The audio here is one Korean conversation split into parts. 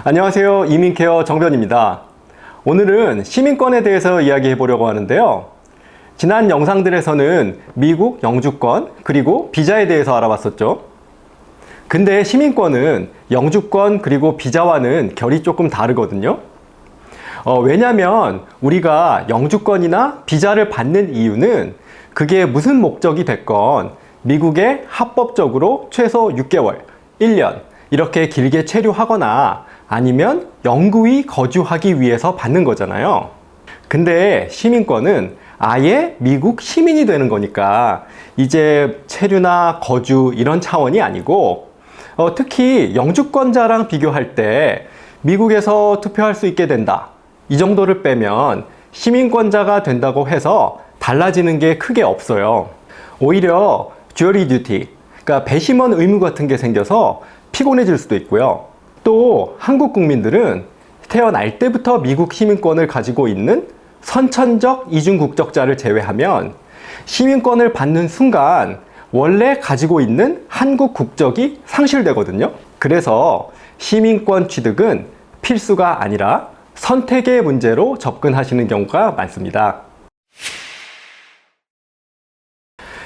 안녕하세요. 이민케어 정변입니다. 오늘은 시민권에 대해서 이야기해 보려고 하는데요. 지난 영상들에서는 미국 영주권 그리고 비자에 대해서 알아봤었죠. 근데 시민권은 영주권 그리고 비자와는 결이 조금 다르거든요. 왜냐면 우리가 영주권이나 비자를 받는 이유는 그게 무슨 목적이 됐건 미국에 합법적으로 최소 6개월, 1년 이렇게 길게 체류하거나 아니면 영구히 거주하기 위해서 받는 거잖아요. 근데 시민권은 아예 미국 시민이 되는 거니까 이제 체류나 거주 이런 차원이 아니고 특히 영주권자랑 비교할 때 미국에서 투표할 수 있게 된다. 이 정도를 빼면 시민권자가 된다고 해서 달라지는 게 크게 없어요. 오히려 주어리 듀티, 그러니까 배심원 의무 같은 게 생겨서 피곤해질 수도 있고요. 또 한국 국민들은 태어날 때부터 미국 시민권을 가지고 있는 선천적 이중 국적자를 제외하면 시민권을 받는 순간 원래 가지고 있는 한국 국적이 상실되거든요. 그래서 시민권 취득은 필수가 아니라 선택의 문제로 접근하시는 경우가 많습니다.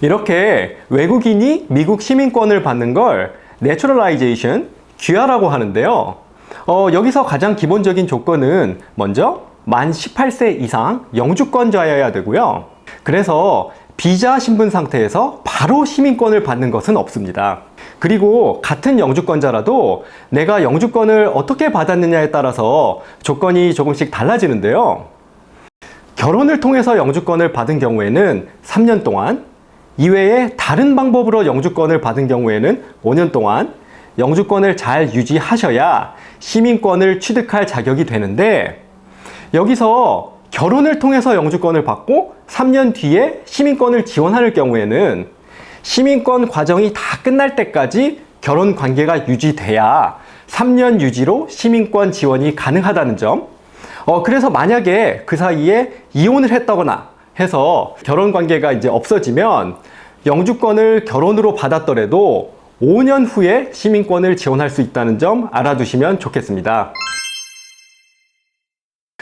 이렇게 외국인이 미국 시민권을 받는 걸 내추럴라이제이션, 귀화라고 하는데요. 여기서 가장 기본적인 조건은 먼저 만 18세 이상 영주권자여야 되고요. 그래서 비자 신분 상태에서 바로 시민권을 받는 것은 없습니다. 그리고 같은 영주권자라도 내가 영주권을 어떻게 받았느냐에 따라서 조건이 조금씩 달라지는데요. 결혼을 통해서 영주권을 받은 경우에는 3년 동안, 이외에 다른 방법으로 영주권을 받은 경우에는 5년 동안 영주권을 잘 유지하셔야 시민권을 취득할 자격이 되는데, 여기서 결혼을 통해서 영주권을 받고 3년 뒤에 시민권을 지원할 경우에는 시민권 과정이 다 끝날 때까지 결혼 관계가 유지돼야 3년 유지로 시민권 지원이 가능하다는 점. 그래서 만약에 그 사이에 이혼을 했다거나 해서 결혼 관계가 이제 없어지면 영주권을 결혼으로 받았더라도 5년 후에 시민권을 지원할 수 있다는 점 알아두시면 좋겠습니다.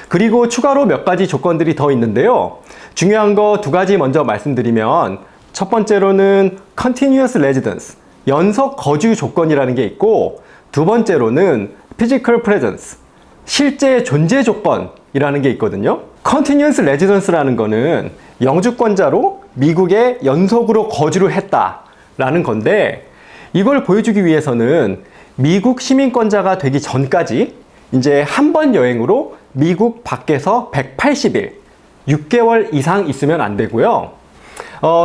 그리고 추가로 몇 가지 조건들이 더 있는데요. 중요한 거 두 가지 먼저 말씀드리면, 첫 번째로는 Continuous Residence, 연속 거주 조건이라는 게 있고, 두 번째로는 Physical Presence, 실제 존재 조건이라는 게 있거든요. Continuous Residence라는 거는 영주권자로 미국에 연속으로 거주를 했다라는 건데, 이걸 보여주기 위해서는 미국 시민권자가 되기 전까지 이제 한 번 여행으로 미국 밖에서 180일, 6개월 이상 있으면 안 되고요.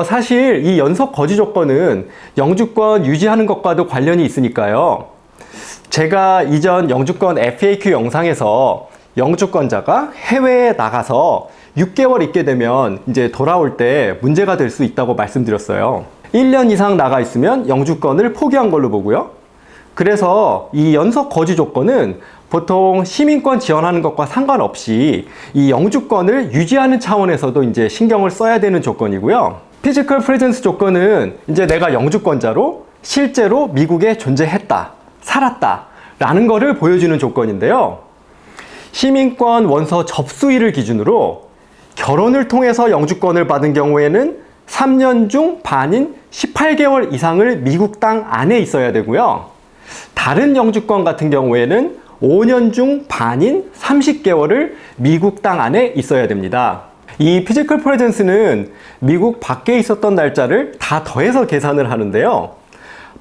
사실 이 연속 거주 조건은 영주권 유지하는 것과도 관련이 있으니까요. 제가 이전 영주권 FAQ 영상에서 영주권자가 해외에 나가서 6개월 있게 되면 이제 돌아올 때 문제가 될 수 있다고 말씀드렸어요. 1년 이상 나가 있으면 영주권을 포기한 걸로 보고요. 그래서 이 연속 거주 조건은 보통 시민권 지원하는 것과 상관없이 이 영주권을 유지하는 차원에서도 이제 신경을 써야 되는 조건이고요. 피지컬 프레젠스 조건은 이제 내가 영주권자로 실제로 미국에 존재했다, 살았다 라는 거를 보여주는 조건인데요. 시민권 원서 접수일을 기준으로 결혼을 통해서 영주권을 받은 경우에는 3년 중 반인 18개월 이상을 미국 땅 안에 있어야 되고요. 다른 영주권 같은 경우에는 5년 중 반인 30개월을 미국 땅 안에 있어야 됩니다. 이 피지컬 프레젠스는 미국 밖에 있었던 날짜를 다 더해서 계산을 하는데요.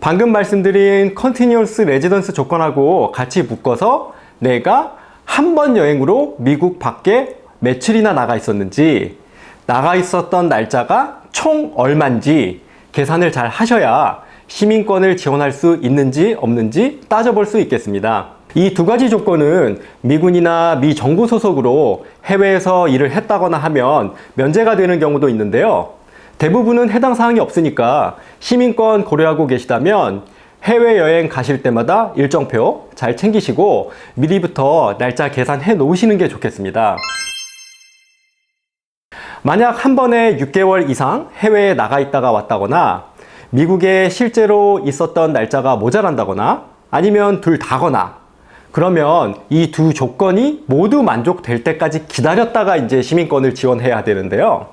방금 말씀드린 컨티뉴어스 레지던스 조건하고 같이 묶어서 내가 한 번 여행으로 미국 밖에 며칠이나 나가 있었는지, 나가 있었던 날짜가 총 얼마인지 계산을 잘 하셔야 시민권을 지원할 수 있는지 없는지 따져볼 수 있겠습니다. 이 두 가지 조건은 미군이나 미 정부 소속으로 해외에서 일을 했다거나 하면 면제가 되는 경우도 있는데요. 대부분은 해당 사항이 없으니까 시민권 고려하고 계시다면 해외여행 가실 때마다 일정표 잘 챙기시고 미리부터 날짜 계산해 놓으시는 게 좋겠습니다. 만약 한 번에 6개월 이상 해외에 나가 있다가 왔다거나 미국에 실제로 있었던 날짜가 모자란다거나 아니면 둘 다거나 그러면 이 두 조건이 모두 만족될 때까지 기다렸다가 이제 시민권을 지원해야 되는데요.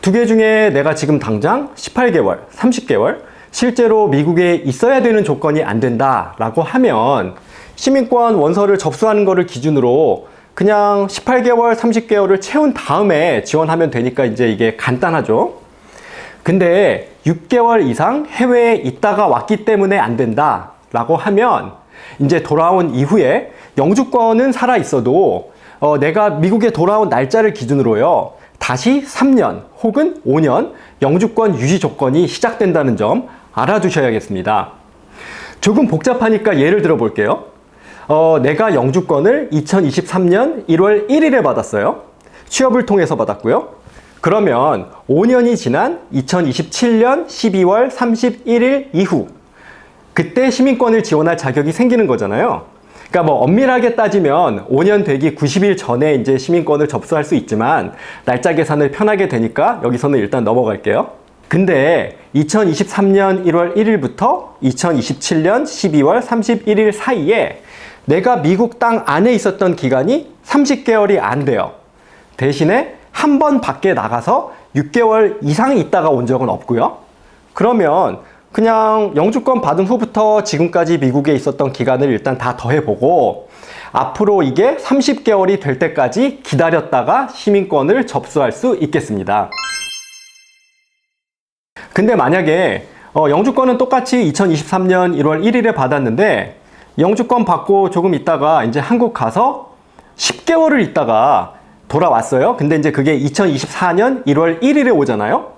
두 개 중에 내가 지금 당장 18개월, 30개월 실제로 미국에 있어야 되는 조건이 안 된다라고 하면 시민권 원서를 접수하는 거를 기준으로 그냥 18개월, 30개월을 채운 다음에 지원하면 되니까 이제 이게 간단하죠. 근데 6개월 이상 해외에 있다가 왔기 때문에 안 된다라고 하면 이제 돌아온 이후에 영주권은 살아 있어도 내가 미국에 돌아온 날짜를 기준으로요. 다시 3년 혹은 5년 영주권 유지 조건이 시작된다는 점 알아두셔야겠습니다. 조금 복잡하니까 예를 들어 볼게요. 내가 영주권을 2023년 1월 1일에 받았어요. 취업을 통해서 받았고요. 그러면 5년이 지난 2027년 12월 31일 이후 그때 시민권을 지원할 자격이 생기는 거잖아요. 그러니까 뭐 엄밀하게 따지면 5년 되기 90일 전에 이제 시민권을 접수할 수 있지만 날짜 계산을 편하게 되니까 여기서는 일단 넘어갈게요. 근데 2023년 1월 1일부터 2027년 12월 31일 사이에 내가 미국 땅 안에 있었던 기간이 30개월이 안 돼요. 대신에 한 번 밖에 나가서 6개월 이상 있다가 온 적은 없고요. 그러면 그냥 영주권 받은 후부터 지금까지 미국에 있었던 기간을 일단 다 더해보고 앞으로 이게 30개월이 될 때까지 기다렸다가 시민권을 접수할 수 있겠습니다. 근데 만약에 영주권은 똑같이 2023년 1월 1일에 받았는데 영주권 받고 조금 있다가 이제 한국 가서 10개월을 있다가 돌아왔어요. 근데 이제 그게 2024년 1월 1일에 오잖아요.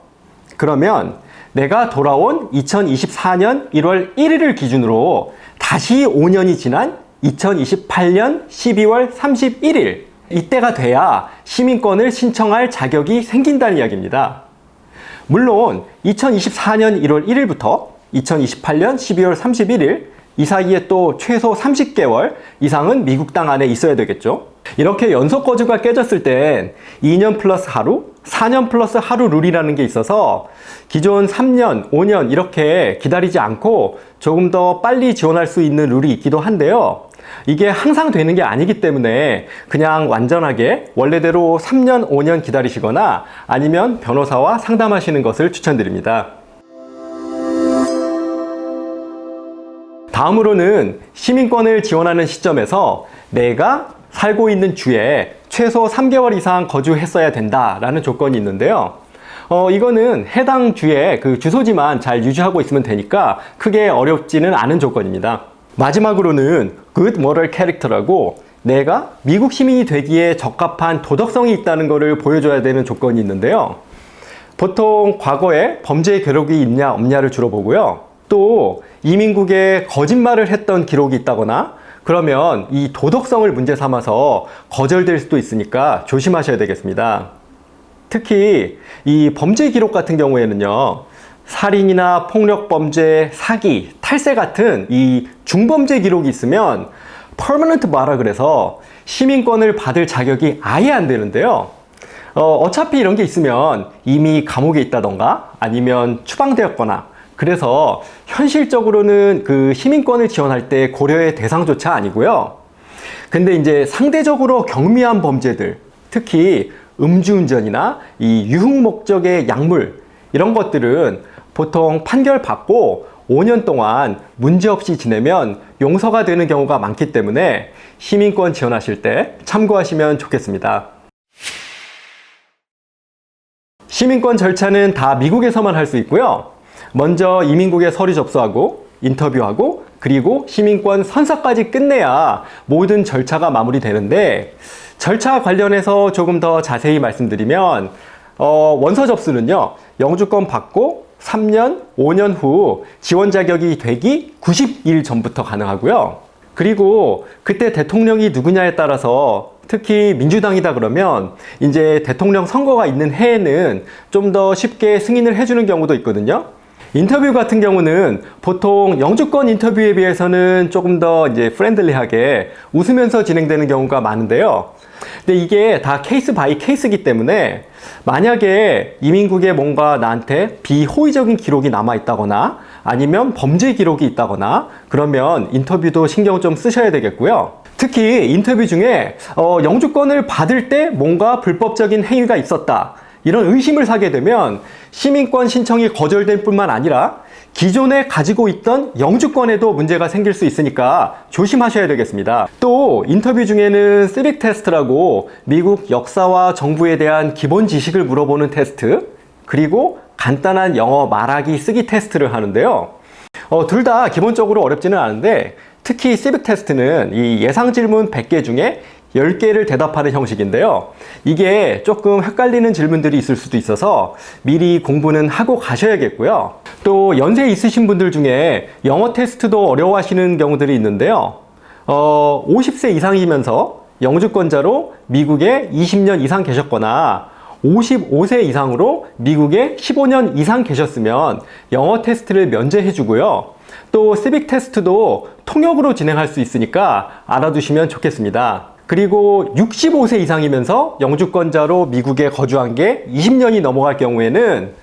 그러면 내가 돌아온 2024년 1월 1일을 기준으로 다시 5년이 지난 2028년 12월 31일 이때가 돼야 시민권을 신청할 자격이 생긴다는 이야기입니다. 물론 2024년 1월 1일부터 2028년 12월 31일 이 사이에 또 최소 30개월 이상은 미국 땅 안에 있어야 되겠죠. 이렇게 연속 거주가 깨졌을 땐 2년 플러스 하루, 4년 플러스 하루 룰이라는 게 있어서 기존 3년, 5년 이렇게 기다리지 않고 조금 더 빨리 지원할 수 있는 룰이 있기도 한데요. 이게 항상 되는 게 아니기 때문에 그냥 완전하게 원래대로 3년, 5년 기다리시거나 아니면 변호사와 상담하시는 것을 추천드립니다. 다음으로는 시민권을 지원하는 시점에서 내가 살고 있는 주에 최소 3개월 이상 거주했어야 된다라는 조건이 있는데요. 이거는 해당 주의 그 주소지만 잘 유지하고 있으면 되니까 크게 어렵지는 않은 조건입니다. 마지막으로는 Good Moral Character라고 내가 미국 시민이 되기에 적합한 도덕성이 있다는 것을 보여줘야 되는 조건이 있는데요. 보통 과거에 범죄 기록이 있냐 없냐를 주로 보고요. 또 이민국에 거짓말을 했던 기록이 있다거나 그러면 이 도덕성을 문제 삼아서 거절될 수도 있으니까 조심하셔야 되겠습니다. 특히 이 범죄 기록 같은 경우에는요. 살인이나 폭력범죄, 사기, 탈세 같은 이 중범죄 기록이 있으면 permanent bar라 그래서 시민권을 받을 자격이 아예 안 되는데요. 어차피 이런 게 있으면 이미 감옥에 있다던가 아니면 추방되었거나 그래서 현실적으로는 그 시민권을 지원할 때 고려의 대상조차 아니고요. 근데 이제 상대적으로 경미한 범죄들, 특히 음주운전이나 이 유흥 목적의 약물 이런 것들은 보통 판결 받고 5년 동안 문제없이 지내면 용서가 되는 경우가 많기 때문에 시민권 지원하실 때 참고하시면 좋겠습니다. 시민권 절차는 다 미국에서만 할 수 있고요. 먼저 이민국에 서류 접수하고 인터뷰하고 그리고 시민권 선서까지 끝내야 모든 절차가 마무리되는데 절차 관련해서 조금 더 자세히 말씀드리면 원서 접수는요. 영주권 받고 3년, 5년 후 지원 자격이 되기 90일 전부터 가능하고요. 그리고 그때 대통령이 누구냐에 따라서 특히 민주당이다 그러면 이제 대통령 선거가 있는 해에는 좀 더 쉽게 승인을 해주는 경우도 있거든요. 인터뷰 같은 경우는 보통 영주권 인터뷰에 비해서는 조금 더 이제 프렌들리하게 웃으면서 진행되는 경우가 많은데요. 근데 이게 다 케이스 바이 케이스이기 때문에 만약에 이민국에 뭔가 나한테 비호의적인 기록이 남아 있다거나 아니면 범죄 기록이 있다거나 그러면 인터뷰도 신경 좀 쓰셔야 되겠고요. 특히 인터뷰 중에 영주권을 받을 때 뭔가 불법적인 행위가 있었다, 이런 의심을 사게 되면 시민권 신청이 거절될 뿐만 아니라 기존에 가지고 있던 영주권에도 문제가 생길 수 있으니까 조심하셔야 되겠습니다. 또 인터뷰 중에는 시빅 테스트라고 미국 역사와 정부에 대한 기본 지식을 물어보는 테스트, 그리고 간단한 영어 말하기 쓰기 테스트를 하는데요. 둘 다 기본적으로 어렵지는 않은데 특히 시빅 테스트는 이 예상 질문 100개 중에 10개를 대답하는 형식인데요. 이게 조금 헷갈리는 질문들이 있을 수도 있어서 미리 공부는 하고 가셔야겠고요. 또 연세 있으신 분들 중에 영어 테스트도 어려워하시는 경우들이 있는데요. 50세 이상이면서 영주권자로 미국에 20년 이상 계셨거나 55세 이상으로 미국에 15년 이상 계셨으면 영어 테스트를 면제해 주고요. 또 시빅 테스트도 통역으로 진행할 수 있으니까 알아두시면 좋겠습니다. 그리고 65세 이상이면서 영주권자로 미국에 거주한 게 20년이 넘어갈 경우에는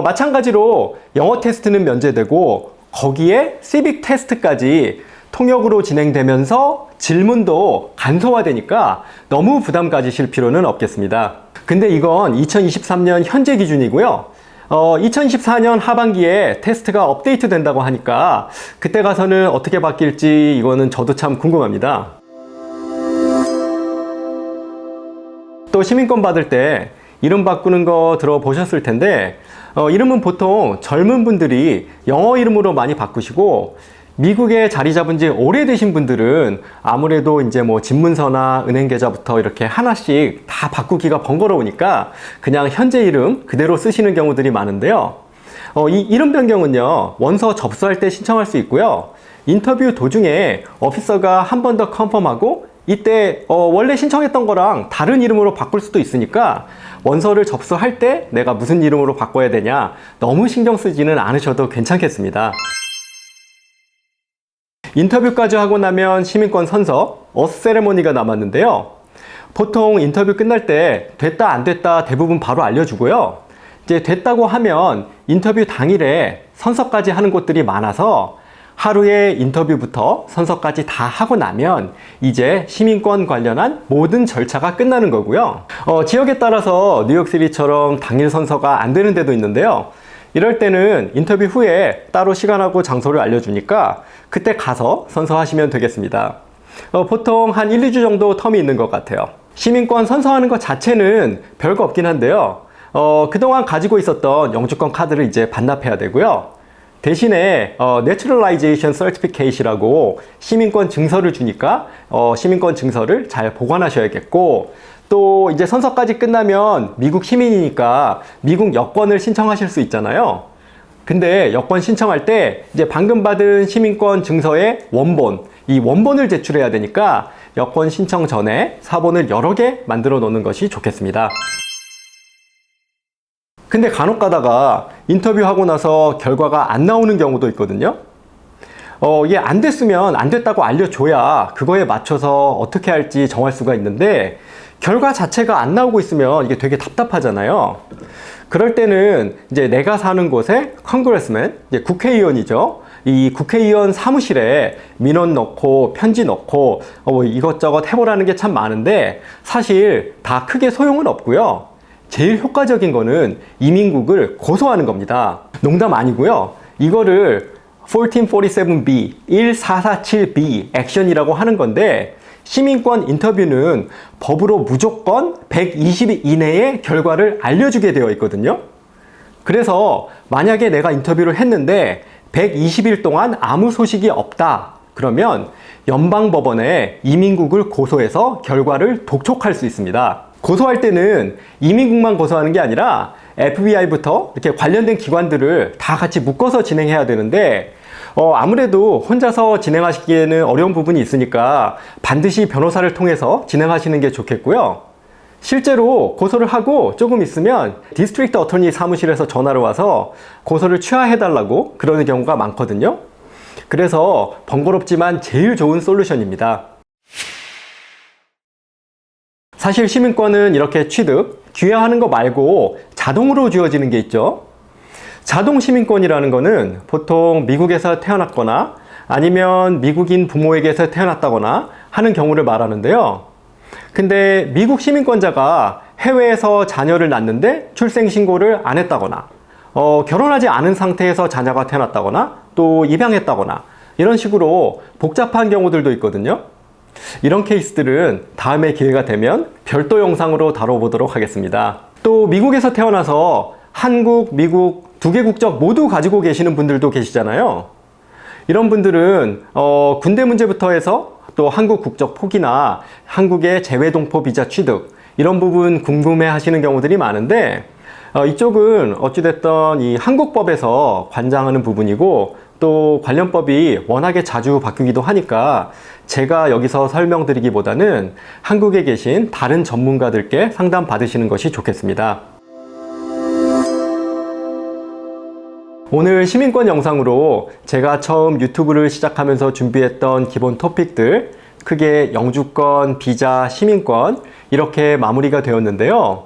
마찬가지로 영어 테스트는 면제되고 거기에 시빅 테스트까지 통역으로 진행되면서 질문도 간소화되니까 너무 부담 가지실 필요는 없겠습니다. 근데 이건 2023년 현재 기준이고요. 2024년 하반기에 테스트가 업데이트 된다고 하니까 그때 가서는 어떻게 바뀔지 이거는 저도 참 궁금합니다. 또 시민권 받을 때 이름 바꾸는 거 들어보셨을 텐데 이름은 보통 젊은 분들이 영어 이름으로 많이 바꾸시고 미국에 자리 잡은 지 오래되신 분들은 아무래도 이제 뭐 집문서나 은행 계좌부터 이렇게 하나씩 다 바꾸기가 번거로우니까 그냥 현재 이름 그대로 쓰시는 경우들이 많은데요. 이 이름 변경은요, 원서 접수할 때 신청할 수 있고요. 인터뷰 도중에 오피서가 한 번 더 컨펌하고 이때 원래 신청했던 거랑 다른 이름으로 바꿀 수도 있으니까 원서를 접수할 때 내가 무슨 이름으로 바꿔야 되냐 너무 신경 쓰지는 않으셔도 괜찮겠습니다. 인터뷰까지 하고 나면 시민권 선서, 어스 세레모니가 남았는데요. 보통 인터뷰 끝날 때 됐다 안 됐다 대부분 바로 알려주고요. 이제 됐다고 하면 인터뷰 당일에 선서까지 하는 곳들이 많아서 하루에 인터뷰부터 선서까지 다 하고 나면 이제 시민권 관련한 모든 절차가 끝나는 거고요. 지역에 따라서 뉴욕시티처럼 당일 선서가 안 되는 데도 있는데요. 이럴 때는 인터뷰 후에 따로 시간하고 장소를 알려주니까 그때 가서 선서하시면 되겠습니다. 보통 한 1, 2주 정도 텀이 있는 것 같아요. 시민권 선서하는 것 자체는 별거 없긴 한데요. 그동안 가지고 있었던 영주권 카드를 이제 반납해야 되고요. 대신에 Naturalization Certificate이라고 시민권 증서를 주니까 시민권 증서를 잘 보관하셔야겠고, 또 이제 선서까지 끝나면 미국 시민이니까 미국 여권을 신청하실 수 있잖아요. 근데 여권 신청할 때 이제 방금 받은 시민권 증서의 원본, 이 원본을 제출해야 되니까 여권 신청 전에 사본을 여러 개 만들어 놓는 것이 좋겠습니다. 근데 간혹 가다가 인터뷰하고 나서 결과가 안 나오는 경우도 있거든요. 이게 안 됐으면 안 됐다고 알려줘야 그거에 맞춰서 어떻게 할지 정할 수가 있는데 결과 자체가 안 나오고 있으면 이게 되게 답답하잖아요. 그럴 때는 이제 내가 사는 곳에 컨그레스맨, 이제 국회의원이죠. 이 국회의원 사무실에 민원 넣고 편지 넣고 이것저것 해보라는 게 참 많은데 사실 다 크게 소용은 없고요. 제일 효과적인 거는 이민국을 고소하는 겁니다. 농담 아니고요. 이거를 1447B, 1447B 액션이라고 하는 건데 시민권 인터뷰는 법으로 무조건 120일 이내에 결과를 알려주게 되어 있거든요. 그래서 만약에 내가 인터뷰를 했는데 120일 동안 아무 소식이 없다. 그러면 연방법원에 이민국을 고소해서 결과를 독촉할 수 있습니다. 고소할 때는 이민국만 고소하는 게 아니라 FBI부터 이렇게 관련된 기관들을 다 같이 묶어서 진행해야 되는데 아무래도 혼자서 진행하시기에는 어려운 부분이 있으니까 반드시 변호사를 통해서 진행하시는 게 좋겠고요. 실제로 고소를 하고 조금 있으면 디스트릭트 어터니 사무실에서 전화를 와서 고소를 취하해달라고 그러는 경우가 많거든요. 그래서 번거롭지만 제일 좋은 솔루션입니다. 사실 시민권은 이렇게 취득, 귀화하는 거 말고 자동으로 주어지는 게 있죠. 자동 시민권이라는 거는 보통 미국에서 태어났거나 아니면 미국인 부모에게서 태어났다거나 하는 경우를 말하는데요. 근데 미국 시민권자가 해외에서 자녀를 낳는데 출생신고를 안 했다거나 결혼하지 않은 상태에서 자녀가 태어났다거나 또 입양했다거나 이런 식으로 복잡한 경우들도 있거든요. 이런 케이스들은 다음에 기회가 되면 별도 영상으로 다뤄보도록 하겠습니다. 또 미국에서 태어나서 한국, 미국 두 개 국적 모두 가지고 계시는 분들도 계시잖아요. 이런 분들은 군대 문제부터 해서 또 한국 국적 포기나 한국의 재외동포 비자 취득 이런 부분 궁금해 하시는 경우들이 많은데 이쪽은 어찌됐든 이 한국법에서 관장하는 부분이고 또 관련법이 워낙에 자주 바뀌기도 하니까 제가 여기서 설명드리기보다는 한국에 계신 다른 전문가들께 상담 받으시는 것이 좋겠습니다. 오늘 시민권 영상으로 제가 처음 유튜브를 시작하면서 준비했던 기본 토픽들 크게 영주권, 비자, 시민권 이렇게 마무리가 되었는데요.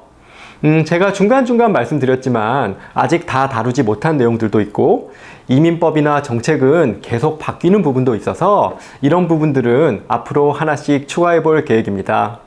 제가 중간중간 말씀드렸지만 아직 다 다루지 못한 내용들도 있고 이민법이나 정책은 계속 바뀌는 부분도 있어서 이런 부분들은 앞으로 하나씩 추가해 볼 계획입니다.